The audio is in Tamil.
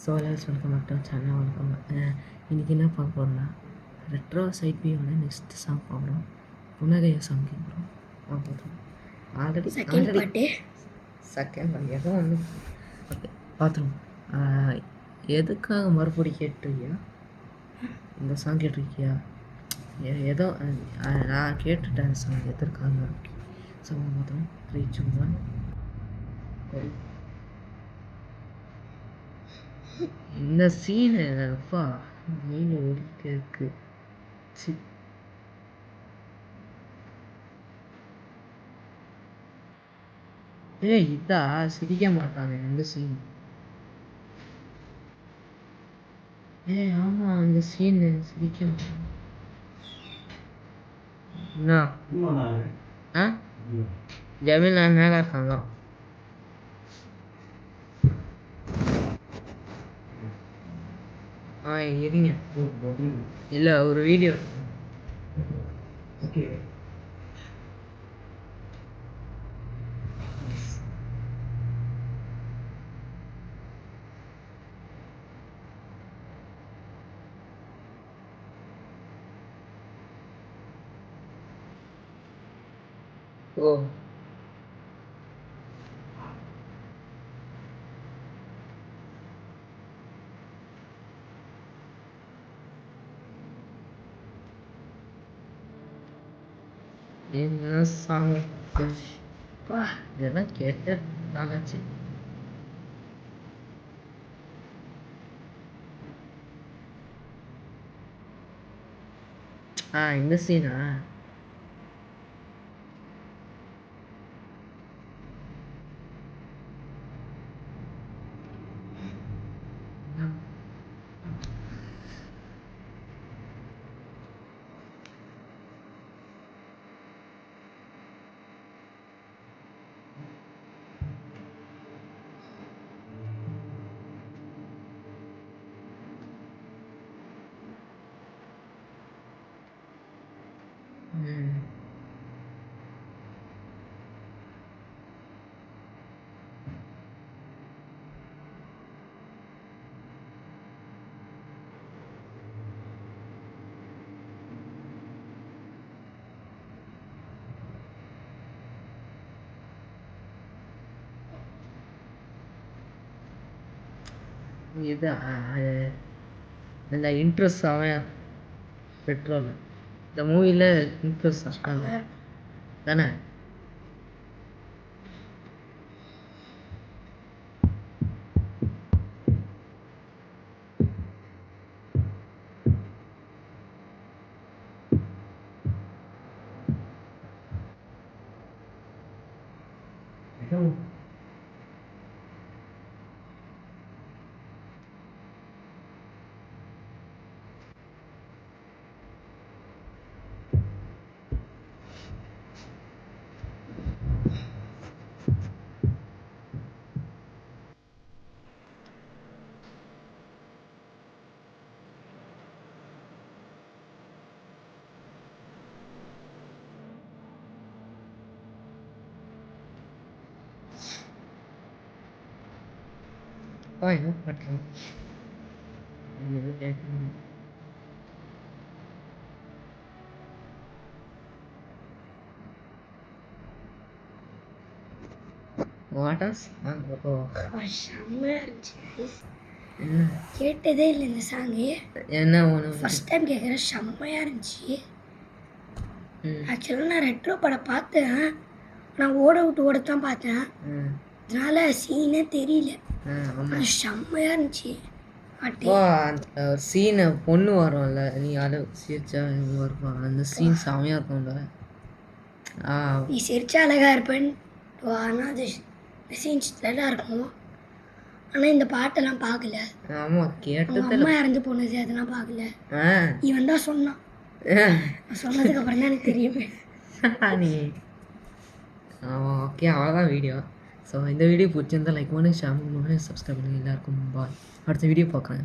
சோலாஸ் வணக்கம் மட்டும் சேனல் வணக்கம். இன்றைக்கி என்ன பார்க்க போகிறோம்னா ரெட்ரோ சைட்பியோட நெக்ஸ்ட் சாங் பார்க்குறோம். புனகைய சாங் கேட்குறோம். பார்க்குறோம் ஆல்ரெடி செகண்ட் பாட்டு ஏதோ ஒன்று ஓகே பார்த்துருவோம். எதுக்காக மறுபடி கேட்டிருக்கியா? இந்த சாங் கேட்டிருக்கியா? ஏதோ நான் கேட்டுட்டேன் சாங் எதற்காக சாங் பார்த்துருவோம். 3, 2, 1 இந்த சீனு அப்பா மெயின் ஒழிக்க இருக்கு. இதா சிரிக்க மாட்டாங்க இந்த சீன். ஆமா அந்த சீனு சிரிக்க மாட்டாங்க. ஜமீல் நான் மேலே இருக்காங்க. இருங்க இல்லை ஒரு வீடியோ ஓ என்ன சாங் இதெல்லாம் கேட்ட நல்லாச்சு. இந்த சீனா இது இந்த இன்ட்ரெஸ்ட் அவன் பெட்ரோல் இந்த மூவியில் இன்ட்ரெஸ்ட் தானே. என்ன பண்ணுறேன் கேட்டதே இல்லை இந்த சாங்கு. என்ன ஒன்று ஃபர்ஸ்ட் டைம் கேட்குறேன். செம்மையாக இருந்துச்சு. ஆக்சுவலாக நான் ரெட்ரோ படம் பார்த்தேன். நான் ஓடத்தான் பார்த்தேன். அதனால சீனே தெரியல. செம்மையாக இருந்துச்சு. அந்த சீனை பொண்ணு வரும்ல, நீ அதை சிரிச்சா வருவா அந்த சீன் செம்மையாக இருக்கும்ல. நீ சிரிச்சா அழகாக இருப்பேன். ஆனால் அது சீன்ஸ் நல்லா இருக்கும். ஆனால் இந்த பாட்டெல்லாம் பார்க்கல. ஆமாம் கேட்டது. அம்மா இறந்து போனது அதெல்லாம் பார்க்கல. இவன் தான் சொன்னான். சொன்னதுக்கு அப்புறம் தான் எனக்கு தெரியுமே. நீ ஓகே அவ்வளோதான் வீடியோ. ஸோ இந்த வீடியோ பிடிச்சிருந்தா லைக் பண்ணி ஷேர் பண்ணி சப்ஸ்கிரைப் பண்ணி எல்லாருக்கும் பாய். அடுத்த வீடியோ பார்க்குறேன்.